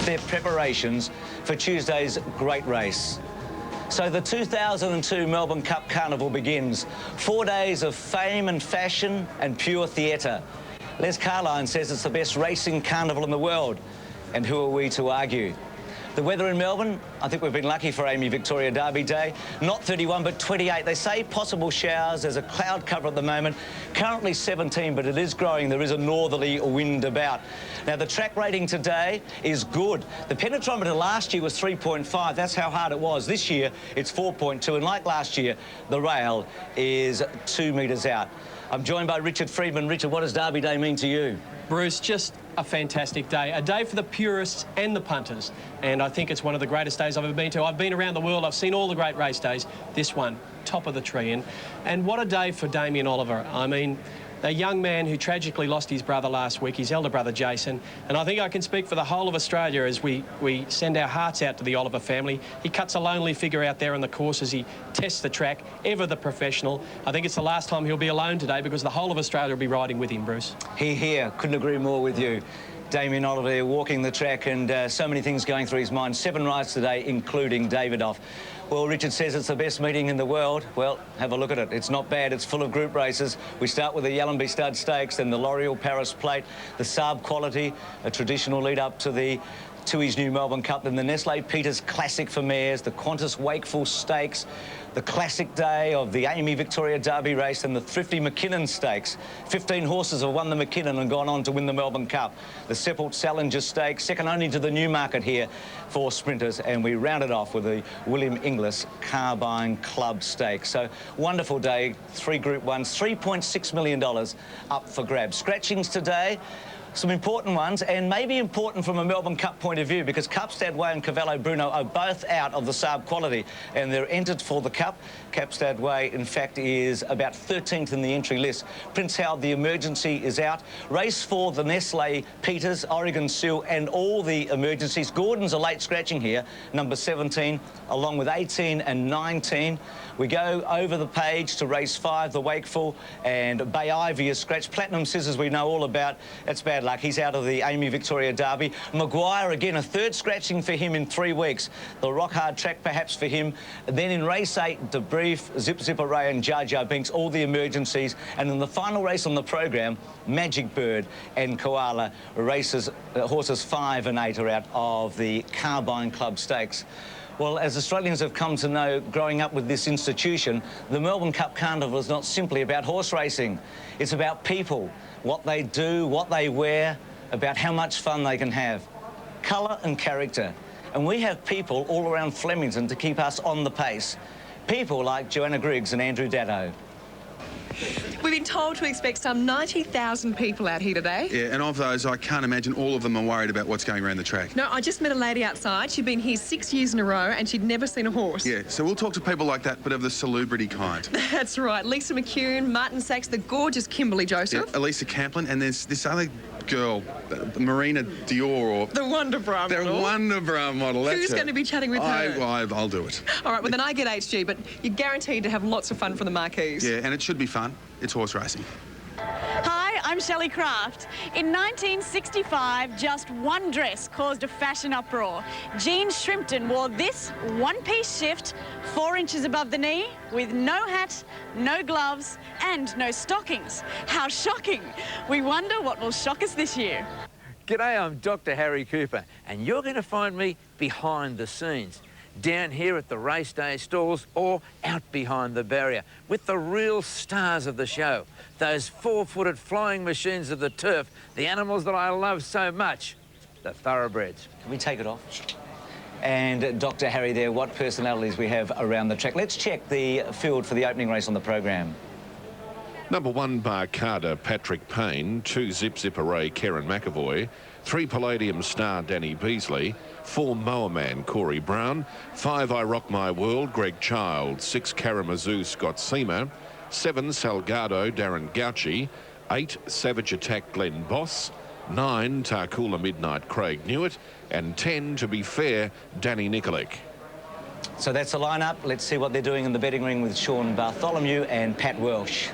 Their preparations for Tuesday's great race. So the 2002 Melbourne Cup Carnival begins. 4 days of fame and fashion and pure theatre. Les Carline says it's the best racing carnival in the world. And who are we to argue? The weather in Melbourne, I think we've been lucky for Amy Victoria Derby Day. Not 31, but 28. They say possible showers. There's a cloud cover at the moment. Currently 17, but it is growing. There is a northerly wind about. Now, the track rating today is good. The penetrometer last year was 3.5. That's how hard it was. This year, it's 4.2. And like last year, the rail is 2 metres out. I'm joined by Richard Freedman. Richard, what does Derby Day mean to you? Bruce, just a fantastic day. A day for the purists and the punters. And I think it's one of the greatest days I've ever been to. I've been around the world. I've seen all the great race days. This one, top of the tree. And what a day for Damien Oliver. I mean, the young man who tragically lost his brother last week, his elder brother Jason. And I think I can speak for the whole of Australia as we send our hearts out to the Oliver family. He cuts a lonely figure out there on the course as he tests the track, ever the professional. I think it's the last time he'll be alone today because the whole of Australia will be riding with him, Bruce. Here. Couldn't agree more with you. Damien Oliver walking the track and so many things going through his mind. 7 rides today, including Davidoff. Well, Richard says it's the best meeting in the world. Well, have a look at it. It's not bad. It's full of group races. We start with the Yallumbee Stud Stakes, then the L'Oreal Paris Plate, the Saab Quality, a traditional lead up to the Tui's New Melbourne Cup, then the Nestle Peters Classic for mares, the Qantas Wakeful Stakes, the classic day of the Amy Victoria Derby race and the Thrifty McKinnon Stakes. 15 horses have won the McKinnon and gone on to win the Melbourne Cup. The Seppelt Salinger Stakes, second only to the Newmarket here for sprinters, and we round it off with the William Inglis Carbine Club Stakes. So, wonderful day, 3 Group 1s, $3.6 million up for grabs. Scratchings today. Some important ones, and maybe important from a Melbourne Cup point of view, because Cupstad Way and Cavallo Bruno are both out of the Saab Quality, and they're entered for the Cup. Cup. Capstad Way, in fact, is about 13th in the entry list. Prince Howard, the emergency is out. Race 4, the Nestle, Peters, Oregon Sioux, and all the emergencies. Gordon's a late scratching here, number 17, along with 18 and 19. We go over the page to race 5, the Wakeful, and Bay Ivy is scratched. Platinum Scissors we know all about. That's bad luck. He's out of the Amy Victoria Derby. Maguire, again, a third scratching for him in 3 weeks. The rock hard track perhaps for him. Then in race 8, Debrief, Zip Zip Array and Jar Jar Binks, all the emergencies. And in the final race on the program, Magic Bird and Koala races, horses 5 and 8 are out of the Carbine Club Stakes. Well, as Australians have come to know, growing up with this institution, the Melbourne Cup Carnival is not simply about horse racing. It's about people, what they do, what they wear, about how much fun they can have. Colour and character. And we have people all around Flemington to keep us on the pace. People like Joanna Griggs and Andrew Datto. We've been told to expect some 90,000 people out here today. Yeah, and of those, I can't imagine all of them are worried about what's going around the track. No, I just met a lady outside. She'd been here 6 years in a row and she'd never seen a horse. Yeah, so we'll talk to people like that, but of the celebrity kind. That's right. Lisa McCune, Martin Sachs, the gorgeous Kimberly Joseph. Yeah, Elisa Camplin, and there's this other girl, Marina Dior, or... The Wonder Bra model. The Wonder Bra model. Who's going to be chatting with her? I'll do it. All right, well then I get HG, but you're guaranteed to have lots of fun for the marquees. Yeah, and it should be fun. It's horse racing. Hi, I'm Shelley Craft. In 1965, just one dress caused a fashion uproar. Jean Shrimpton wore this one-piece shift 4 inches above the knee with no hat, no gloves and no stockings. How shocking. We wonder what will shock us this year. G'day, I'm Dr. Harry Cooper, and you're going to find me behind the scenes, down here at the race day stalls or out behind the barrier with the real stars of the show, those four-footed flying machines of the turf, the animals that I love so much, the thoroughbreds. Can we take it off? And Dr. Harry there, what personalities we have around the track. Let's check the field for the opening race on the program. Number 1, Barcada, Patrick Payne. 2, Zip Zip Array, Karen McAvoy. 3, Palladium Star, Danny Beasley. 4, Mowerman, Corey Brown. 5, I Rock My World, Greg Child. 6, Karamazoo, Scott Seamer. 7, Salgado, Darren Gauci. 8, Savage Attack, Glenn Boss. 9, Tarcoola Midnight, Craig Newitt. And 10, To Be Fair, Danny Nikolic. So that's the lineup. Let's see what they're doing in the betting ring with Sean Bartholomew and Pat Welsh.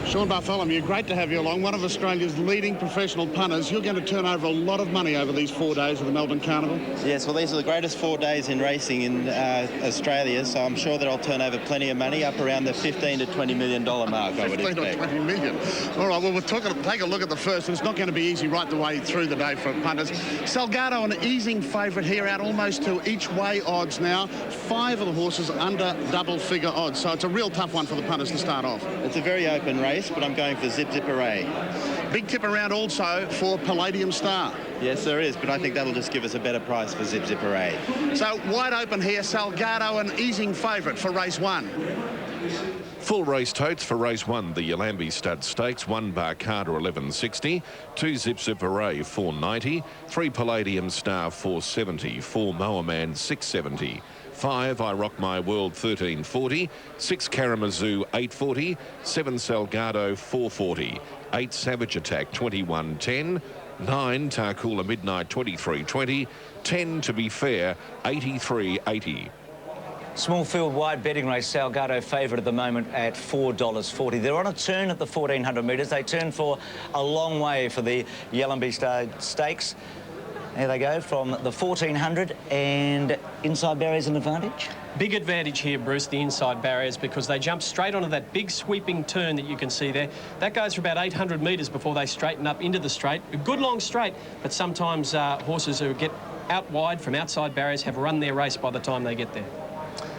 Sean Bartholomew, great to have you along. One of Australia's leading professional punters. You're going to turn over a lot of money over these 4 days of the Melbourne Carnival. Yes, well, these are the greatest 4 days in racing in Australia, so I'm sure that I'll turn over plenty of money, up around the $15 to $20 million mark, I would 15 expect. or 20 million. All right, well, we'll take a look at the first, and it's not going to be easy right the way through the day for punters. Salgado, an easing favourite here, out almost to each way odds now. 5 of the horses under double-figure odds, so it's a real tough one for the punters to start off. It's a very open race, but I'm going for Zip Zip Array. Big tip around also for Palladium Star. Yes, there is, but I think that'll just give us a better price for Zip Zip Array. So wide open here, Salgado, an easing favourite for race 1. Full race totes for race 1, the Yalambee Stud Stakes. 1, Barcada, 1160. 2, Zip Zip Array, 490. 3, Palladium Star, 470. 4, Mowerman, 670. 5, I Rock My World, 1340. 6, Karamazoo, 840. 7, Salgado, 440. 8, Savage Attack, 2110. 9, Tarcoola Midnight, 2320. 10, To Be Fair, 8380. Small field wide betting race, Salgado favourite at the moment at $4.40. They're on a turn at the 1400 metres. They turn for a long way for the Yalambee Stakes. There they go from the 1400, and inside barriers an advantage. Big advantage here, Bruce, the inside barriers, because they jump straight onto that big sweeping turn that you can see there. That goes for about 800 metres before they straighten up into the straight. A good long straight, but sometimes horses who get out wide from outside barriers have run their race by the time they get there.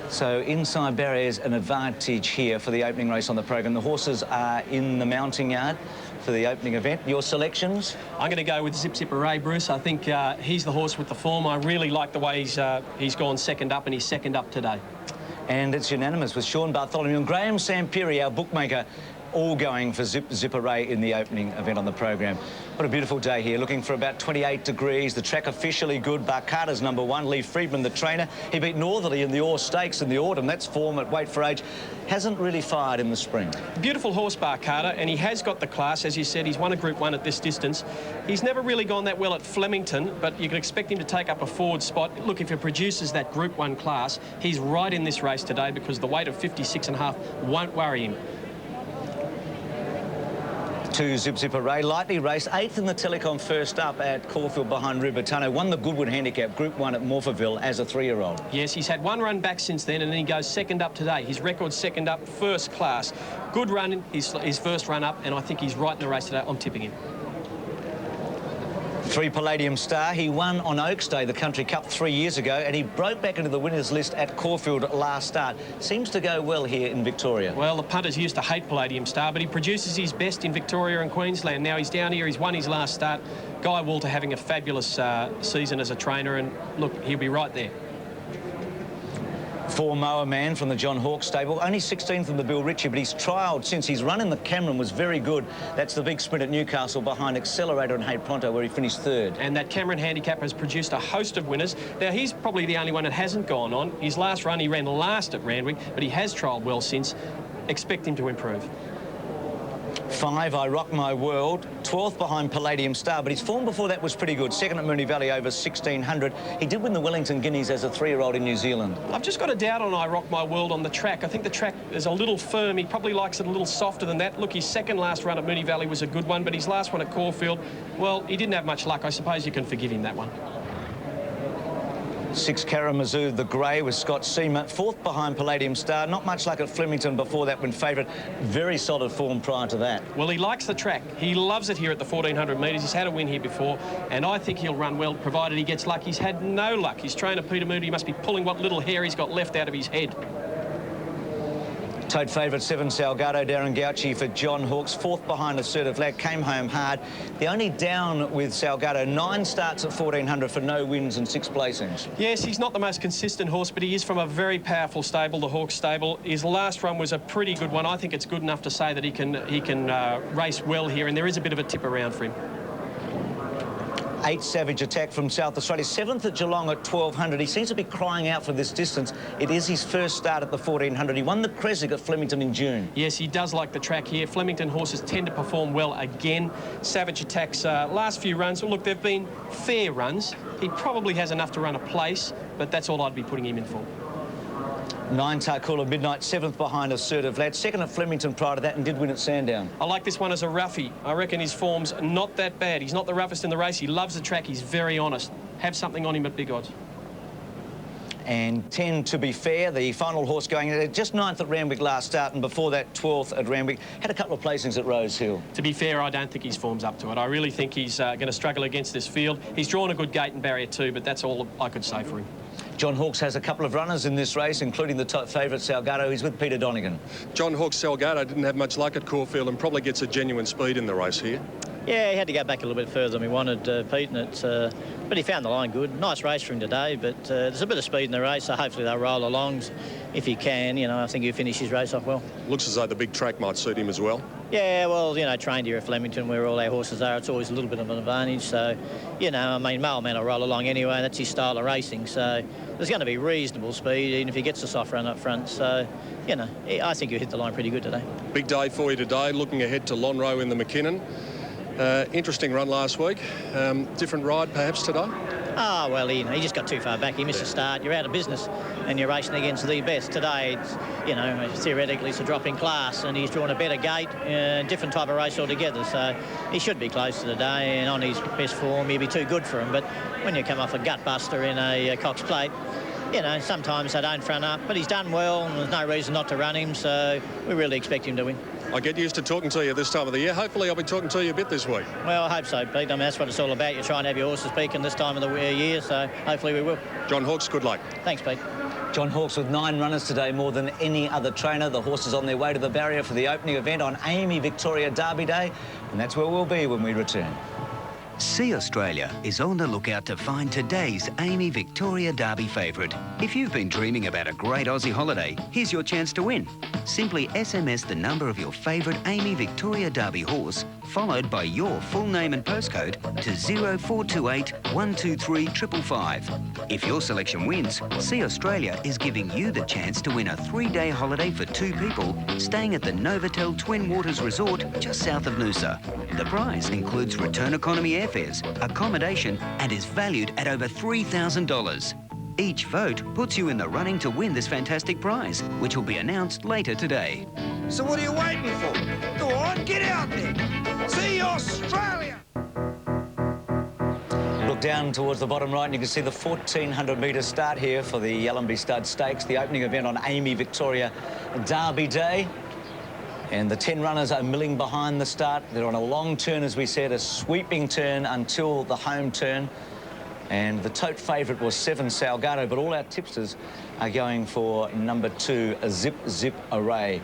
So inside barriers an advantage here for the opening race on the program. The horses are in the mounting yard for the opening event. Your selections? I'm going to go with Zip Zip Array, Bruce. I think he's the horse with the form. I really like the way he's gone second up, and he's second up today. And it's unanimous with Sean Bartholomew and Graham Sampiri, our bookmaker, all going for Zipper Ray in the opening event on the program. What a beautiful day here, looking for about 28 degrees. The track officially good. Barkada's #1. Lee Friedman, the trainer. He beat Northerly in the Orr Stakes in the autumn. That's form at weight for age. Hasn't really fired in the spring. Beautiful horse, Barkada, and he has got the class. As you said, he's won a Group 1 at this distance. He's never really gone that well at Flemington, but you can expect him to take up a forward spot. Look, if he produces that Group 1 class, he's right in this race today because the weight of 56.5 won't worry him. 2 Zipper Ray, lightly raced, 8th in the Telecom first up at Caulfield behind Rubertano. Won the Goodwood Handicap Group 1 at Morphettville as a 3-year-old. Yes, he's had one run back since then, and then he goes second up today. His record's second up, first class. Good run, his first run up, and I think he's right in the race today. I'm tipping him. 3 Palladium Star. He won on Oaks Day, the Country Cup 3 years ago, and he broke back into the winners list at Caulfield last start. Seems to go well here in Victoria. Well, the punters used to hate Palladium Star, but he produces his best in Victoria and Queensland. Now he's down here, he's won his last start. Guy Walter having a fabulous season as a trainer, and look, he'll be right there. 4 Moa Man from the John Hawkes stable. Only 16th in the Bill Ritchie, but he's trialled since. He's run in the Cameron, was very good. That's the big sprint at Newcastle behind Accelerator and Hey Pronto, where he finished 3rd. And that Cameron handicap has produced a host of winners. Now, he's probably the only one that hasn't gone on. His last run, he ran last at Randwick, but he has trialled well since. Expect him to improve. 5 I Rock My World, 12th behind Palladium Star, but his form before that was pretty good. 2nd at Moonee Valley over 1600. He did win the Wellington Guineas as a 3-year-old in New Zealand. I've just got a doubt on I Rock My World on the track. I think the track is a little firm. He probably likes it a little softer than that. Look, his second last run at Moonee Valley was a good one, but his last one at Caulfield, well, he didn't have much luck. I suppose you can forgive him that one. 6 Karamazoo, the grey, with Scott Seamer. 4th behind Palladium Star. Not much luck at Flemington before that when favourite. Very solid form prior to that. Well, he likes the track. He loves it here at the 1400 metres. He's had a win here before, and I think he'll run well, provided he gets luck. He's had no luck. His trainer, Peter Moody, must be pulling what little hair he's got left out of his head. Tote favourite 7 Salgado, Darren Gauci for John Hawkes. 4th behind Assertive Lack, came home hard. The only down with Salgado, 9 starts at 1400 for no wins and 6 placings. Yes, he's not the most consistent horse, but he is from a very powerful stable, the Hawkes stable. His last run was a pretty good one. I think it's good enough to say that he can race well here, and there is a bit of a tip around for him. 8 Savage Attack from South Australia, 7th at Geelong at 1200. He seems to be crying out for this distance. It is his first start at the 1400. He won the Creswick at Flemington in June. Yes, he does like the track here. Flemington horses tend to perform well again. Savage Attack's last few runs, well, look, they've been fair runs. He probably has enough to run a place, but that's all I'd be putting him in for. 9 Tarcoola Midnight, 7th behind Assertive Lad, 2nd at Flemington prior to that and did win at Sandown. I like this one as a roughie. I reckon his form's not that bad. He's not the roughest in the race. He loves the track. He's very honest. Have something on him at big odds. And 10 To Be Fair, the final horse going just 9th at Randwick last start, and before that 12th at Randwick. Had a couple of placings at Rose Hill. To be fair, I don't think his form's up to it. I really think he's going to struggle against this field. He's drawn a good gate and barrier too, but that's all I could say for him. John Hawkes has a couple of runners in this race, including the top favourite Salgado. He's with Peter Donegan. John Hawkes Salgado didn't have much luck at Caulfield and probably gets a genuine speed in the race here. Yeah, he had to go back a little bit further than we wanted, Pete, and but he found the line good. Nice race for him today, but there's a bit of speed in the race, so hopefully they'll roll along. If he can, you know, I think he'll finish his race off well. Looks as though the big track might suit him as well. Yeah, well, you know, trained here at Flemington where all our horses are, it's always a little bit of an advantage. So, you know, I mean, Moa Man will roll along anyway, that's his style of racing. So there's going to be reasonable speed, even if he gets a soft run up front. So, you know, I think he'll hit the line pretty good today. Big day for you today, looking ahead to Lonhro in the McKinnon. Interesting run last week. Different ride perhaps today? Ah, well, he just got too far back. He missed a start. You're out of business and you're racing against the best. Today, it's, you know, theoretically it's a drop in class and he's drawn a better gate, different type of race altogether. So he should be close to the day and on his best form, he'd be too good for him. But when you come off a gut buster in a Cox Plate, you know, sometimes they don't front up, but he's done well and there's no reason not to run him, so we really expect him to win. I get used to talking to you this time of the year. Hopefully I'll be talking to you a bit this week. Well, I hope so, Pete. I mean, that's what it's all about. You're trying to have your horses peaking this time of the year, so hopefully we will. John Hawkes, good luck. Thanks, Pete. John Hawkes with 9 runners today, more than any other trainer. The horses on their way to the barrier for the opening event on AAMI Victoria Derby Day, and that's where we'll be when we return. Sea Australia is on the lookout to find today's Amy Victoria Derby favourite. If you've been dreaming about a great Aussie holiday, here's your chance to win. Simply SMS the number of your favourite Amy Victoria Derby horse, followed by your full name and postcode to 0428 123 555. If your selection wins, Sea Australia is giving you the chance to win a 3-day holiday for 2 people staying at the Novotel Twin Waters Resort just south of Noosa. The prize includes return economy airfares, accommodation, and is valued at over $3,000. Each vote puts you in the running to win this fantastic prize, which will be announced later today. So what are you waiting for? Go on, get out there. See Australia! Look down towards the bottom right and you can see the 1,400-metre start here for the Yallumby Stud Stakes, the opening event on Amy Victoria Derby Day. And the 10 runners are milling behind the start. They're on a long turn, as we said, a sweeping turn until the home turn. And the tote favourite was 7 Salgado, but all our tipsters are going for number 2, Zip Zip Array.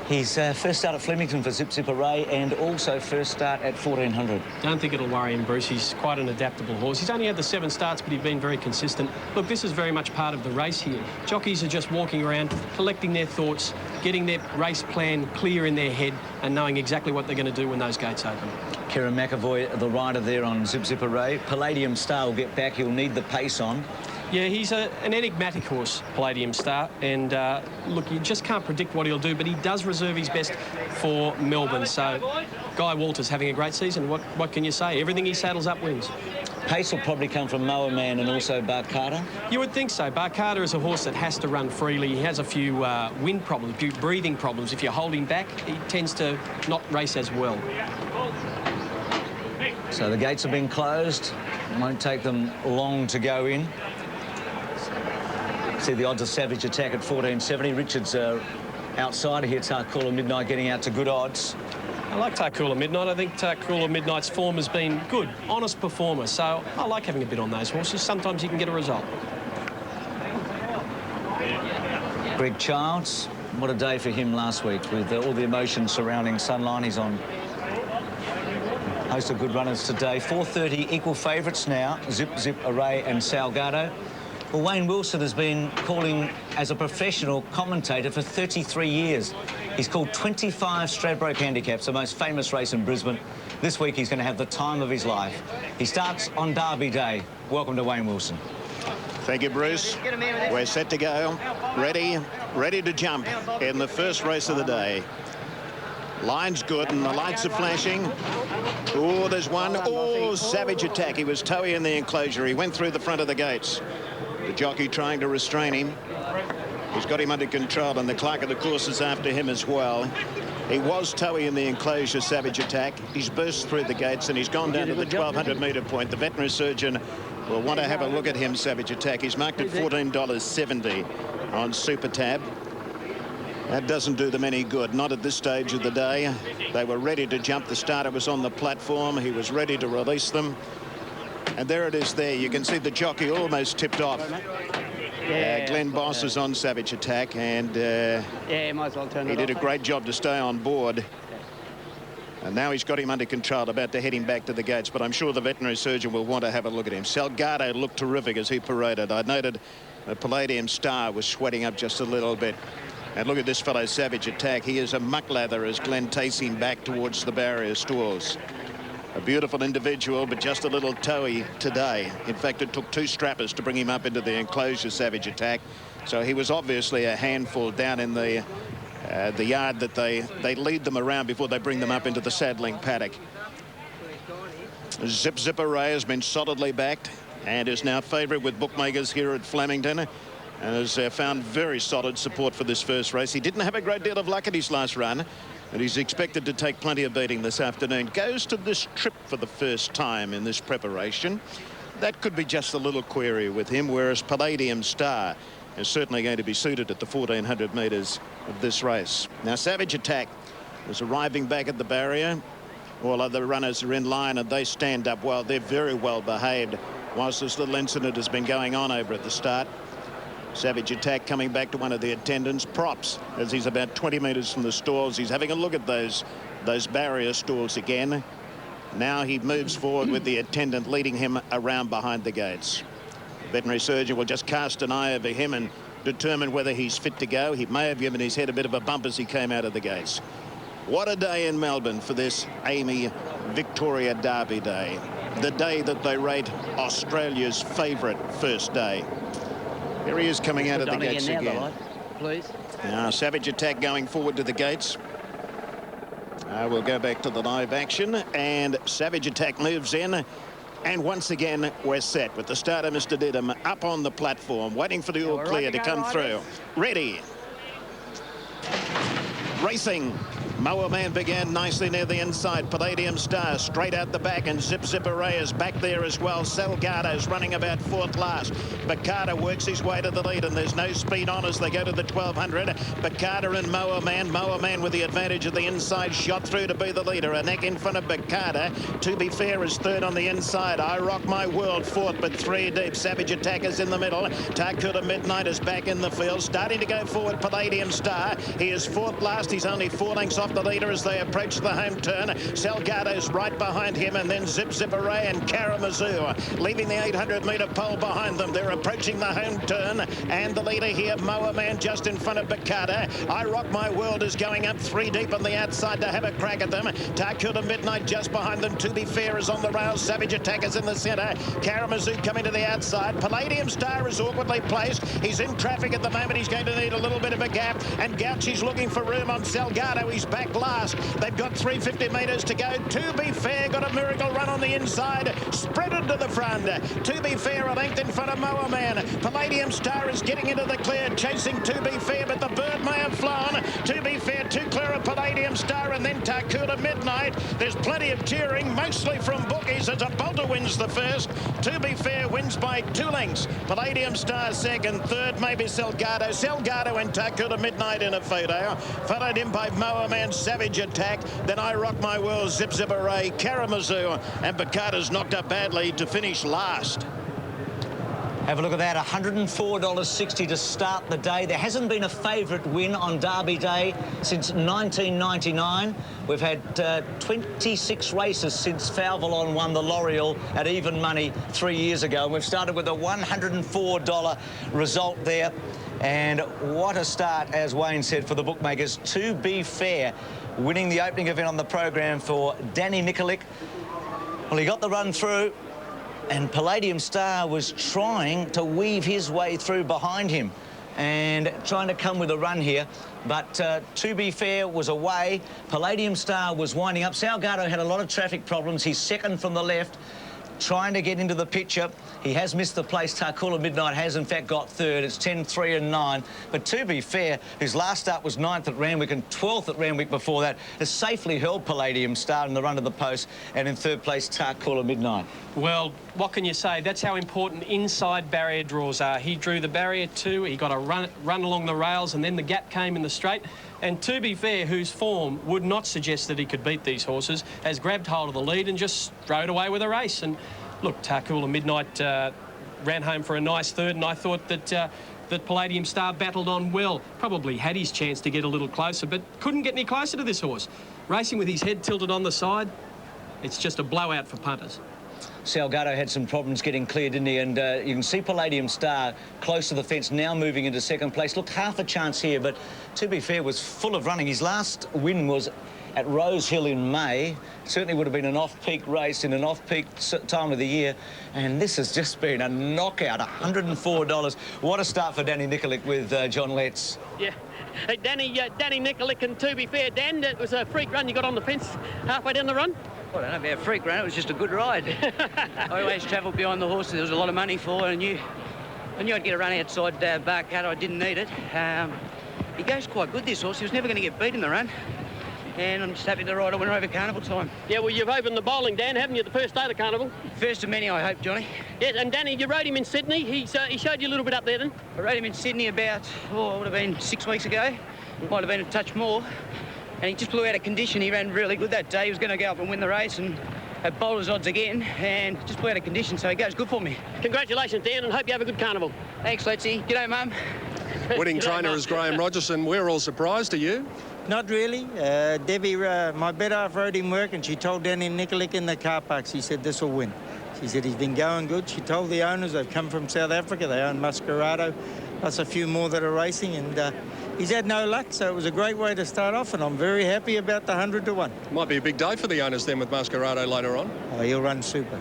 He's first start at Flemington for Zip Zip Array and also first start at 1,400. Don't think it'll worry him, Bruce. He's quite an adaptable horse. He's only had the 7 starts, but he's been very consistent. Look, this is very much part of the race here. Jockeys are just walking around, collecting their thoughts, getting their race plan clear in their head and knowing exactly what they're going to do when those gates open. Kieran McAvoy, the rider there on Zip Zip Array. Palladium Star will get back. He'll need the pace on. Yeah, he's an enigmatic horse, Palladium Star, and look, you just can't predict what he'll do, but he does reserve his best for Melbourne. So Guy Walters having a great season. What can you say? Everything he saddles up wins. Pace will probably come from Moa Man and also Barcata. You would think so. Barcata is a horse that has to run freely. He has a few wind problems, a few breathing problems. If you hold him back, he tends to not race as well. So the gates have been closed. It won't take them long to go in. See the odds of Savage Attack at 1470. Richards outside here. Tarcoola Midnight getting out to good odds. I like Tarcoola Midnight. I think Tarcoola Midnight's form has been good, honest performer. So I like having a bit on those horses. Sometimes you can get a result. Greg Childs, what a day for him last week with all the emotion surrounding Sunline. He's on a host of good runners today. 4:30 equal favourites now, Zip Zip Array and Salgado. Well, Wayne Wilson has been calling as a professional commentator for 33 years. He's called 25 Stradbroke Handicaps, the most famous race in Brisbane. This week he's going to have the time of his life. He starts on Derby Day. Welcome to Wayne Wilson. Thank you, Bruce. We're set to go. Ready to jump in the first race of the day. Line's good and the lights are flashing. Oh, there's one. Oh, Savage Attack. He was toey in the enclosure. He went through the front of the gates. The jockey trying to restrain him. He's got him under control, and the clerk of the course is after him as well. He was toey in the enclosure, Savage Attack. He's burst through the gates and he's gone down to the 1,200-metre point. The veterinary surgeon will want to have a look at him, Savage Attack. He's marked at $14.70 on Super Tab. That doesn't do them any good, not at this stage of the day. They were ready to jump. The starter was on the platform. He was ready to release them. And there it is there. You can see the jockey almost tipped off. Glenn Boss is on Savage Attack, and might as well turn he it did a off, great job to stay on board. And now he's got him under control, about to head him back to the gates, but I'm sure the veterinary surgeon will want to have a look at him. Salgado looked terrific as he paraded. I noted the Palladium Star was sweating up just a little bit. And look at this fellow, Savage Attack. He is a muck lather as Glenn takes him back towards the barrier stalls. A beautiful individual, but just a little toey today. In fact, it took 2 strappers to bring him up into the enclosure, Savage Attack. So he was obviously a handful down in the yard that they lead them around before they bring them up into the saddling paddock. Zip Zip Array has been solidly backed and is now favourite with bookmakers here at Flemington, and has found very solid support for this first race. He didn't have a great deal of luck at his last run, and he's expected to take plenty of beating this afternoon. Goes to this trip for the first time in this preparation. That could be just a little query with him, whereas Palladium Star is certainly going to be suited at the 1,400 metres of this race. Now, Savage Attack is arriving back at the barrier. All other runners are in line and they stand up well. They're very well behaved whilst this little incident has been going on over at the start. Savage Attack coming back to one of the attendants. Props, as he's about 20 metres from the stalls. He's having a look at those barrier stalls again. Now he moves forward with the attendant leading him around behind the gates. Veterinary surgeon will just cast an eye over him and determine whether he's fit to go. He may have given his head a bit of a bump as he came out of the gates. What a day in Melbourne for this Amy Victoria Derby Day. The day that they rate Australia's favourite first day. Here he is coming out of the gates again. Please. Now Savage Attack going forward to the gates. We'll go back to the live action, and Savage Attack moves in. And once again, we're set with the starter, Mr. Diddham, up on the platform, waiting for the all clear to come through. Ready. Racing. Moa Man began nicely near the inside. Palladium Star straight out the back, and Zip Zip Array is back there as well. Salgado's running about fourth last. Bacata works his way to the lead, and there's no speed on as they go to the 1200. Bacata and Moa Man with the advantage of the inside, shot through to be the leader. A neck in front of Bacata. To Be Fair is third on the inside. I Rock My World fourth, but three deep. Savage Attackers in the middle. Takuta Midnight is back in the field, starting to go forward. Palladium Star. He is fourth last. He's only 4 lengths off the leader as they approach the home turn. Salgado's right behind him, and then Zip Zip Array and Karamazoo leaving the 800-metre pole behind them. They're approaching the home turn, and the leader here, Moa Man, just in front of Bacata. I Rock My World is going up 3 deep on the outside to have a crack at them. Takuta Midnight just behind them. To Be Fair is on the rails. Savage Attackers in the centre. Karamazoo coming to the outside. Palladium Star is awkwardly placed. He's in traffic at the moment. He's going to need a little bit of a gap, and Gauchi's looking for room on Salgado. He's back last. They've got 350 metres to go. To Be Fair got a miracle run on the inside, spreaded to the front. To Be Fair a length in front of Moa Man. Palladium Star is getting into the clear, chasing To Be Fair, but the bird may have flown. To Be Fair too clear of Palladium Star, and then Takuta Midnight. There's plenty of cheering, mostly from bookies, as a bolter wins the first. To Be Fair wins by 2 lengths. Palladium Star second, third maybe Salgado. Salgado and Takuta Midnight in a photo, followed in by Moa Man, Savage Attack, then I Rock My World, Zip Zip Array, Karamazoo, and Bacata's knocked up badly to finish last. Have a look at that, $104.60 to start the day. There hasn't been a favourite win on Derby Day since 1999. We've had 26 races since Falvalon won the L'Oreal at even money 3 years ago. And we've started with a $104 result there. And what a start, as Wayne said, for the bookmakers. To Be Fair, winning the opening event on the program for Danny Nikolic. Well, he got the run through, and Palladium Star was trying to weave his way through behind him and trying to come with a run here. But To Be Fair was away. Palladium Star was winding up. Salgado had a lot of traffic problems. He's second from the left, trying to get into the picture. He has missed the place. Takuta Midnight has, in fact, got third. It's 10, 3 and 9. But To Be Fair, whose last start was 9th at Randwick and 12th at Randwick before that, has safely held Palladium Star in the run to the post, and in third place, Takuta Midnight. Well, what can you say? That's how important inside barrier draws are. He drew the barrier 2, he got a run along the rails, and then the gap came in the straight. And To Be Fair, whose form would not suggest that he could beat these horses, has grabbed hold of the lead and just strode away with a race. And look, Takuta Midnight ran home for a nice third, and I thought that that Palladium Star battled on well. Probably had his chance to get a little closer, but couldn't get any closer to this horse. Racing with his head tilted on the side, it's just a blowout for punters. Salgado had some problems getting clear, didn't he? And you can see Palladium Star close to the fence, now moving into second place. Look, half a chance here, but To Be Fair was full of running. His last win was at Rose Hill in May. Certainly would have been an off-peak race in an off-peak time of the year. And this has just been a knockout, $104. What a start for Danny Nikolic with John Letts. Yeah. Hey, Danny Nikolic and To Be Fair. Dan, it was a freak run you got on the fence halfway down the run. Well, I don't know about a freak run, it was just a good ride. I always travelled behind the horses there was a lot of money for, and I knew I'd get a run outside Barcat. I didn't need it. He goes quite good, this horse. He was never going to get beat in the run. And I'm just happy the rider went over Carnival time. Yeah, well, you've opened the bowling, Dan, haven't you, the first day of the Carnival? First of many, I hope, Johnny. Yeah, and Danny, you rode him in Sydney. He showed you a little bit up there, then? I rode him in Sydney about, it would have been 6 weeks ago. Might have been a touch more. And he just blew out of condition. He ran really good that day. He was going to go up and win the race and have bowler's odds again, and just blew out of condition, so he goes good for me. Congratulations, Dan, and hope you have a good Carnival. Thanks, Lettsy. G'day, Mum. Winning trainer is Graham Rogerson. We're all surprised. Are you? Not really. Debbie, my better half rode him work, and she told Danny Nikolic in the car park, she said, this will win. She said, he's been going good. She told the owners, they've come from South Africa, they own Mascarado, plus a few more that are racing, and he's had no luck, so it was a great way to start off, and I'm very happy about the 100 to 1. Might be a big day for the owners then with Mascarado later on. Oh, he'll run super.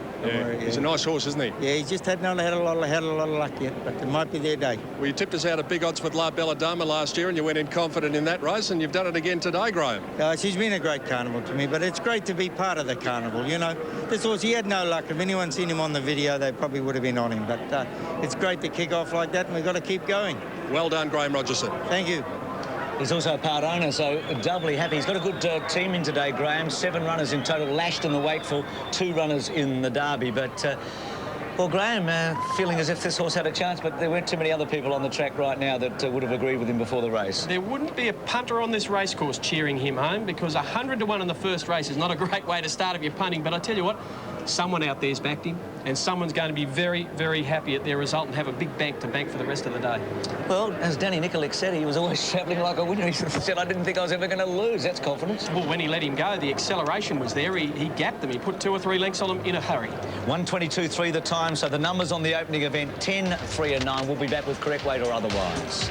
He's a nice horse, isn't he? Yeah, he's just had a lot of luck yet, but it might be their day. Well, you tipped us out at big odds with La Belladama last year, and you went in confident in that race, and you've done it again today, Graham. She's been a great carnival to me, but it's great to be part of the carnival. You know, this horse, he had no luck. If anyone seen him on the video, they probably would have been on him, but it's great to kick off like that, and we've got to keep going. Well done, Graham Rogerson. Thank you. He's also a part owner, so doubly happy. He's got a good team in today, Graham. 7 runners in total, lashed in the Wakeful, 2 runners in the Derby. But, well, Graham, feeling as if this horse had a chance, but there weren't too many other people on the track right now that would have agreed with him before the race. There wouldn't be a punter on this racecourse cheering him home, because 100 to 1 in the first race is not a great way to start if you're punting. But I tell you what, someone out there's backed him, and someone's going to be very, very happy at their result and have a big bank to bank for the rest of the day. Well, as Danny Nikolic said, he was always travelling like a winner. He said, I didn't think I was ever going to lose. That's confidence. Well, when he let him go, the acceleration was there. He gapped them. He put 2 or 3 lengths on them in a hurry. 1:22.3 the time, so the numbers on the opening event, 10, 3 and 9. We'll be back with correct weight or otherwise.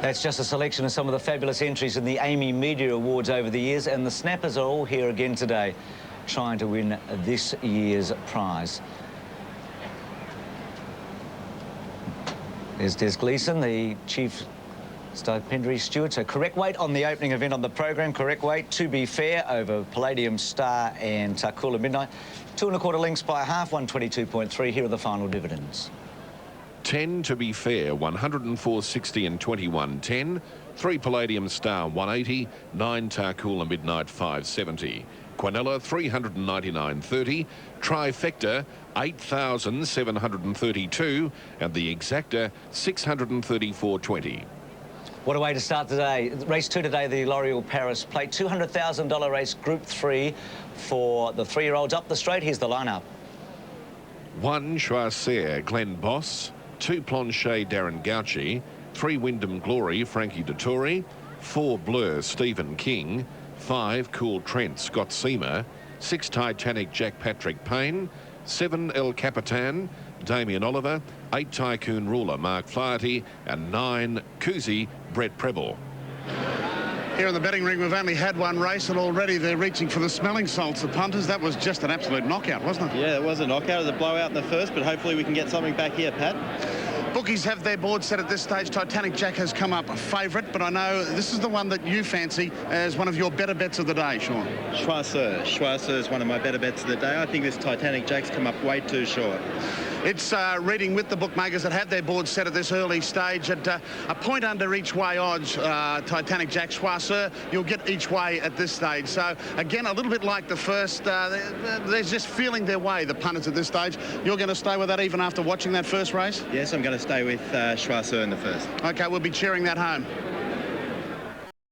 That's just a selection of some of the fabulous entries in the Amy Media Awards over the years, and the Snappers are all here again today trying to win this year's prize. There's Des Gleeson, the chief stipendiary steward. So correct weight on the opening event on the program. Correct weight, To Be Fair, over Palladium Star and Tarcoola Midnight. 2 1/4 lengths by half, 122.3. Here are the final dividends. 10 To Be Fair, 104.60 and 21.10. 3 Palladium Star, 180. 9 Tarcoola Midnight, 570. Quinella, 399.30. Trifecta, 8,732. And the Exacta, 634.20. What a way to start today. Race 2 today, the L'Oreal Paris Plate. $200,000 race, Group 3 for the 3-year-olds. Up the straight, here's the lineup. 1 Choisir, Glenn Boss. 2 Planchet, Darren Gauci. 3 Wyndham Glory, Frankie Dettori. 4 Blur, Stephen King. 5 Cool Trent, Scott Seamer. 6 Titanic, Jack Patrick Payne. 7 El Capitan, Damien Oliver. 8 Tycoon Ruler, Mark Flaherty. And 9 Kuzi, Brett Preble. Here in the betting ring, we've only had one race, and already they're reaching for the smelling salts, the punters. That was just an absolute knockout, wasn't it? Yeah, it was a knockout. It was a blowout in the first, but hopefully we can get something back here, Pat. Bookies have their board set at this stage. Titanic Jack has come up a favourite, but I know this is the one that you fancy as one of your better bets of the day, Sean. Choisir. Choisir is one of my better bets of the day. I think this Titanic Jack's come up way too short. It's reading with the bookmakers that have their board set at this early stage at a point under each way odds. Titanic Jack, Choisir, you'll get each way at this stage. So, again, a little bit like the first, they're just feeling their way, the punters at this stage. You're going to stay with that even after watching that first race? Yes, I'm going to stay with Choisir in the first. OK, we'll be cheering that home.